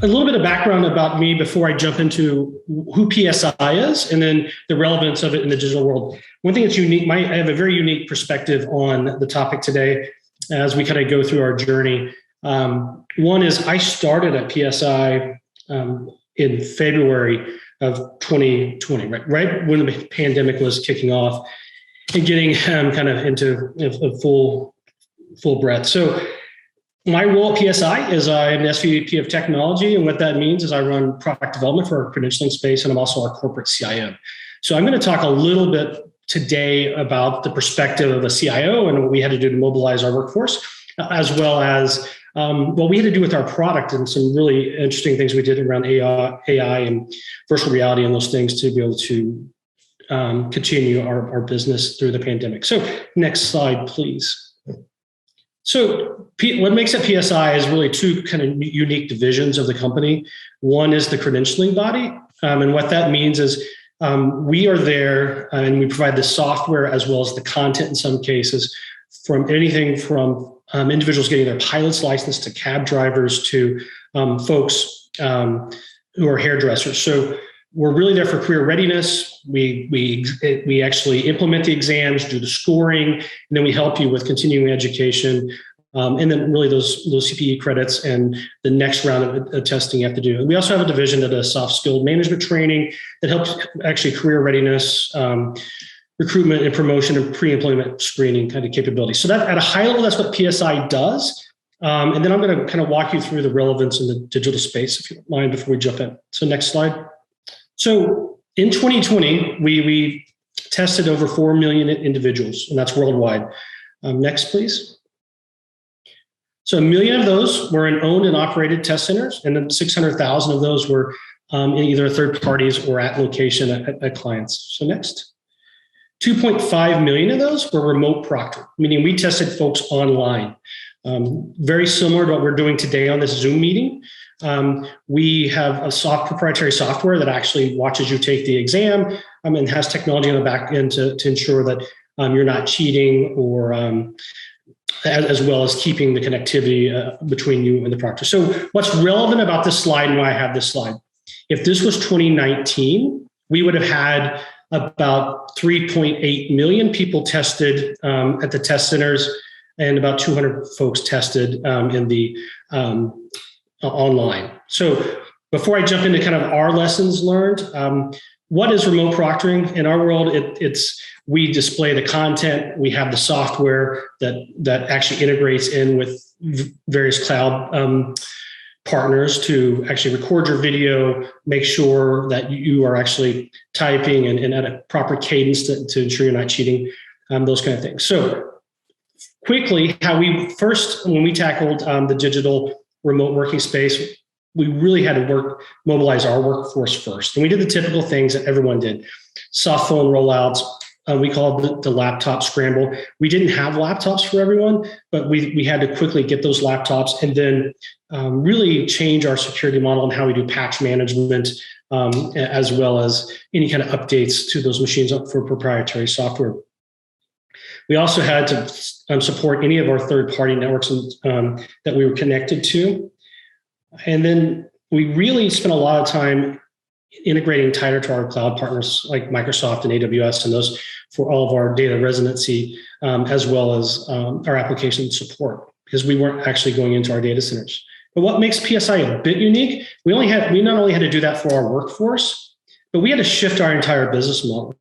a little bit of background about me before I jump into who PSI is and then the relevance of it in the digital world. One thing that's unique, I have a very unique perspective on the topic today as we kind of go through our journey. One is I started at PSI in February of 2020, right when the pandemic was kicking off and getting kind of into a full breadth. So my role at PSI is I'm an SVP of technology, and what that means is I run product development for our credentialing space, and I'm also our corporate CIO. So I'm going to talk a little bit today about the perspective of a CIO and what we had to do to mobilize our workforce, as well as what we had to do with our product and some really interesting things we did around AI and virtual reality and those things to be able to continue our business through the pandemic. So next slide, please. So what makes up PSI is really two kind of unique divisions of the company. One is the credentialing body. And what that means is we are there and we provide the software as well as the content in some cases from anything from individuals getting their pilot's license to cab drivers to folks who are hairdressers. So we're really there for career readiness. We actually implement the exams, do the scoring, and then we help you with continuing education, and then really those CPE credits and the next round of testing you have to do. And we also have a division that does soft skill management training that helps actually career readiness, recruitment and promotion and pre-employment screening kind of capabilities. So that at a high level, that's what PSI does. And then I'm going to kind of walk you through the relevance in the digital space, if you don't mind, before we jump in. So next slide. So in 2020, we tested over 4 million individuals, and that's worldwide. Next, please. So 1 million of those were in owned and operated test centers, and then 600,000 of those were in either third parties or at location at clients. So next. 2.5 million of those were remote proctored, meaning we tested folks online. Very similar to what we're doing today on this Zoom meeting. We have a proprietary software that actually watches you take the exam and has technology on the back end to ensure that you're not cheating or as well as keeping the connectivity between you and the proctor. So what's relevant about this slide and why I have this slide? If this was 2019, we would have had about 3.8 million people tested at the test centers and about 200 folks tested in the online. So before I jump into kind of our lessons learned, what is remote proctoring? In our world, we display the content. We have the software that actually integrates in with various cloud partners to actually record your video, make sure that you are actually typing and at a proper cadence to ensure you're not cheating, those kind of things. So quickly, when we tackled the digital remote working space, we really had to mobilize our workforce first. And we did the typical things that everyone did. Soft phone rollouts, we called the laptop scramble. We didn't have laptops for everyone, but we had to quickly get those laptops and then really change our security model and how we do patch management, as well as any kind of updates to those machines for proprietary software. We also had to support any of our third-party networks that we were connected to. And then we really spent a lot of time integrating tighter to our cloud partners like Microsoft and AWS and those for all of our data residency, as well as our application support, because we weren't actually going into our data centers. But what makes PSI a bit unique, we not only had to do that for our workforce, but we had to shift our entire business model.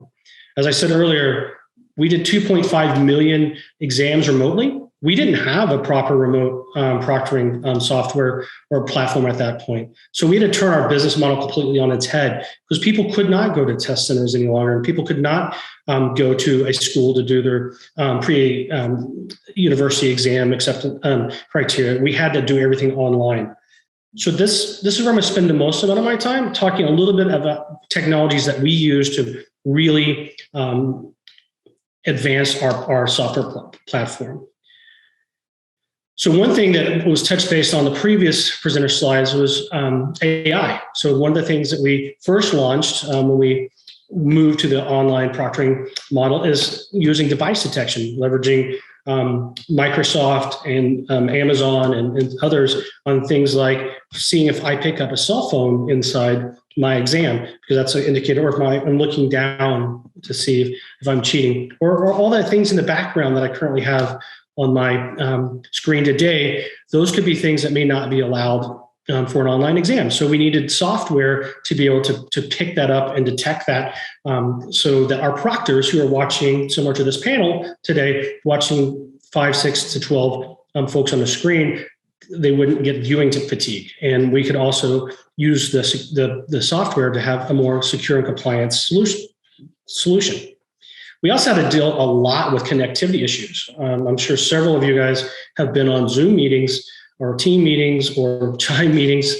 As I said earlier, we did 2.5 million exams remotely. We didn't have a proper remote proctoring software or platform at that point. So we had to turn our business model completely on its head because people could not go to test centers any longer, and people could not go to a school to do their pre-university exam acceptance criteria. We had to do everything online. So this is where I'm going to spend the most amount of my time talking a little bit about technologies that we use to really advance our software platform. So one thing that was touched based on the previous presenter slides was AI. So one of the things that we first launched when we move to the online proctoring model is using device detection, leveraging Microsoft and Amazon and others on things like seeing if I pick up a cell phone inside my exam, because that's an indicator, or if I'm looking down to see if I'm cheating, or all the things in the background that I currently have on my screen today. Those could be things that may not be allowed for an online exam. So we needed software to be able to pick that up and detect that, so that our proctors who are watching, similar to this panel today, watching 5, 6 to 12 folks on the screen, they wouldn't get viewing fatigue. And we could also use the software to have a more secure and compliance solution. We also had to deal a lot with connectivity issues. I'm sure several of you guys have been on Zoom meetings or team meetings or Chime meetings,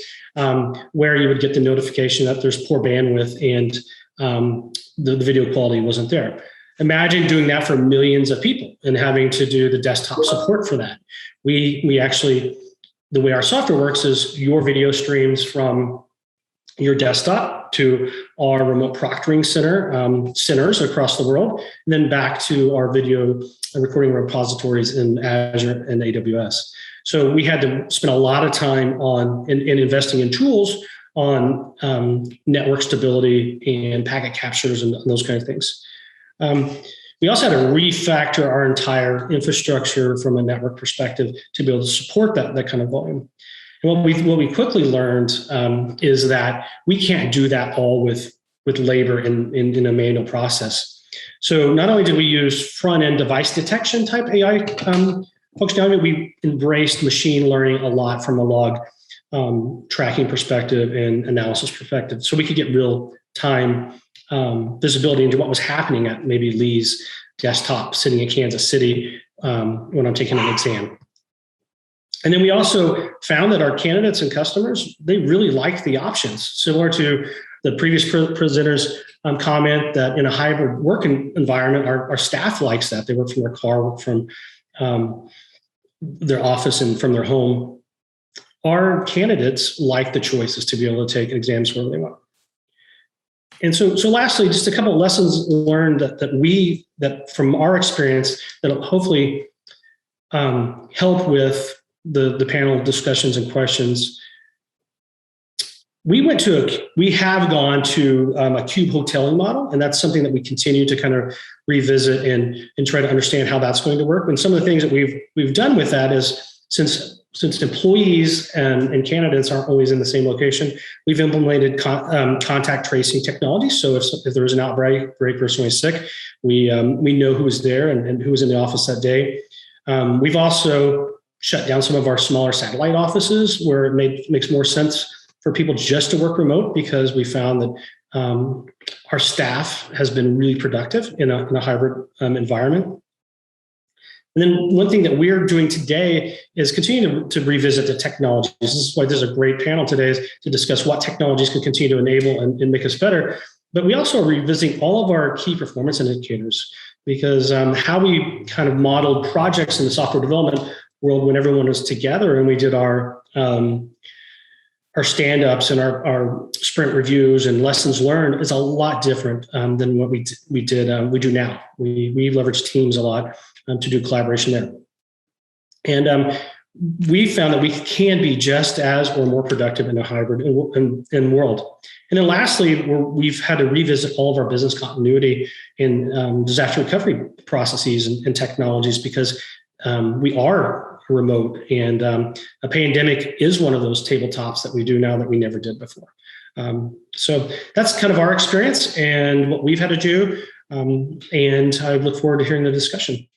where you would get the notification that there's poor bandwidth and the video quality wasn't there. Imagine doing that for millions of people and having to do the desktop support for that. We actually, the way our software works is your video streams from your desktop to our remote proctoring centers across the world, and then back to our video recording repositories in Azure and AWS. So we had to spend a lot of time in investing in tools on network stability and packet captures and those kind of things. We also had to refactor our entire infrastructure from a network perspective to be able to support that kind of volume. And what we quickly learned is that we can't do that all with labor in a manual process. So not only did we use front-end device detection type AI functionality, we embraced machine learning a lot from a log tracking perspective and analysis perspective, so we could get real-time visibility into what was happening at maybe Lee's desktop sitting in Kansas City when I'm taking an exam. And then we also found that our candidates and customers, they really liked the options, similar to the previous presenter's comment that in a hybrid work environment, our staff likes that. They work from their car, work from their office and from their home. Our candidates like the choices to be able to take exams wherever they want. And so lastly, just a couple of lessons learned that from our experience that'll hopefully help with the panel discussions and questions. We have gone to a cube hoteling model, and that's something that we continue to kind of revisit and try to understand how that's going to work. And some of the things that we've done with that is since employees and candidates aren't always in the same location, we've implemented contact tracing technology. So if there was an outbreak or someone's sick, we know who was there and who was in the office that day. We've also shut down some of our smaller satellite offices where it makes more sense for people just to work remote, because we found that our staff has been really productive in a hybrid environment. And then one thing that we're doing today is continue to revisit the technologies. This is why there's a great panel today, is to discuss what technologies can continue to enable and make us better. But we also are revisiting all of our key performance indicators, because how we kind of modeled projects in the software development world when everyone was together and we did our stand-ups and our sprint reviews and lessons learned is a lot different than what we do now. We leverage teams a lot to do collaboration there. And we found that we can be just as or more productive in a hybrid world. And then lastly, we've had to revisit all of our business continuity and disaster recovery processes and technologies, because we are remote, and a pandemic is one of those tabletops that we do now that we never did before. So that's kind of our experience and what we've had to do. And I look forward to hearing the discussion.